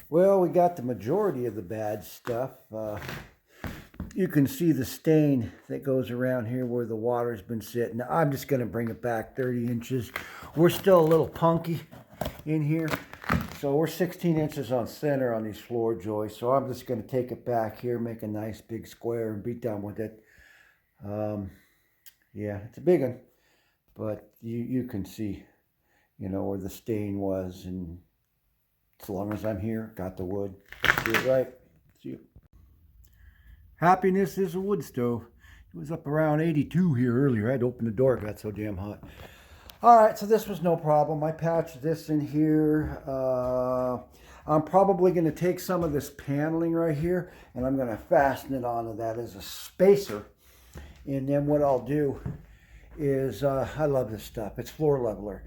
Well, we got the majority of the bad stuff. You can see the stain that goes around here where the water's been sitting. I'm just going to bring it back 30 inches. We're still a little punky in here. So we're 16 inches on center on these floor joists. So I'm just going to take it back here, make a nice big square and be done with it. Yeah, it's a big one. But you can see, you know, where the stain was. And as long as I'm here, got the wood. Do it right. See you. Happiness is a wood stove. It was up around 82 here earlier. I had to open the door. It got so damn hot. All right, so this was no problem. I patched this in here. I'm probably going to take some of this paneling right here, and I'm going to fasten it onto that as a spacer. And then what I'll do is, I love this stuff. It's floor leveler.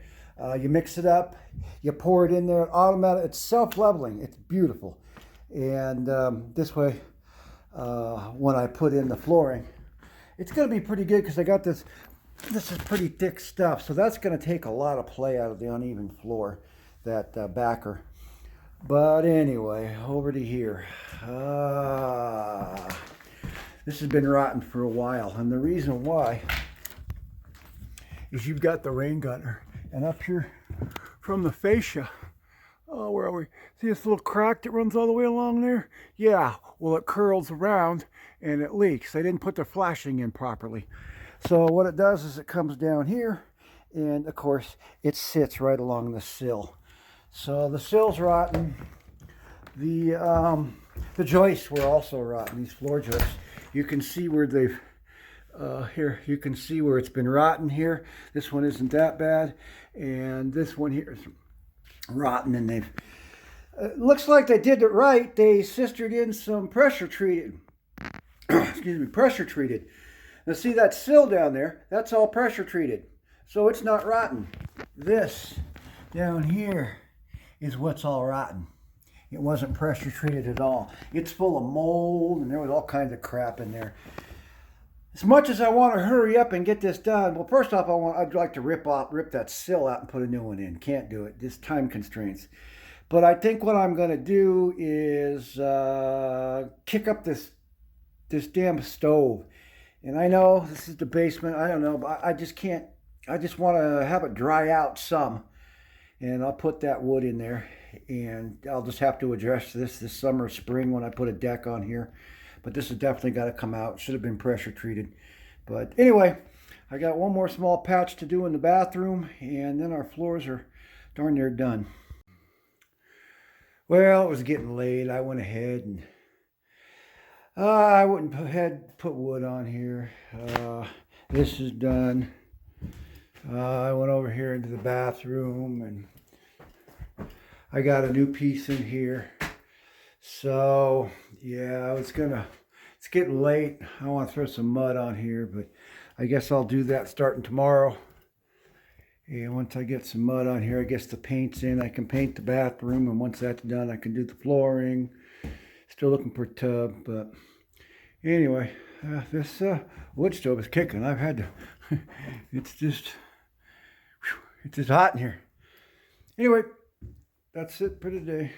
You mix it up, you pour it in there, automatic. It's self-leveling. It's beautiful. And this way, when I put in the flooring, it's going to be pretty good because I got this. This is pretty thick stuff, so that's going to take a lot of play out of the uneven floor, that backer. But anyway, over to here. This has been rotten for a while, and the reason why is you've got the rain gutter, and up here from the fascia, oh, where are we? See this little crack that runs all the way along there? Yeah, well, it curls around and it leaks. They didn't put the flashing in properly. So what it does is it comes down here, and of course it sits right along the sill. So the sill's rotten. The joists were also rotten. These floor joists. You can see where they've here. You can see where it's been rotten here. This one isn't that bad, and this one here is rotten. And they've looks like they did it right. They sistered in some pressure treated. Excuse me, pressure treated. Now see that sill down there, that's all pressure treated. So it's not rotten. This down here is what's all rotten. It wasn't pressure treated at all. It's full of mold and there was all kinds of crap in there. As much as I want to hurry up and get this done, well, first off, I'd like to rip that sill out and put a new one in. Can't do it, just time constraints. But I think what I'm going to do is kick up this damn stove. And I know this is the basement, I don't know, but I just can't, I just want to have it dry out some. And I'll put that wood in there, and I'll just have to address this summer, spring when I put a deck on here. But this has definitely got to come out. Should have been pressure treated. But anyway, I got one more small patch to do in the bathroom, and then our floors are darn near done. Well, it was getting late. I went ahead and I wouldn't put wood on here. This is done. I went over here into the bathroom and I got a new piece in here. So yeah, it's getting late. I want to throw some mud on here, but I guess I'll do that starting tomorrow. And once I get some mud on here, I guess the paint's in. I can paint the bathroom, and once that's done, I can do the flooring. Still looking for a tub, but anyway, this wood stove is kicking. I've had to, it's just hot in here. Anyway, that's it for today.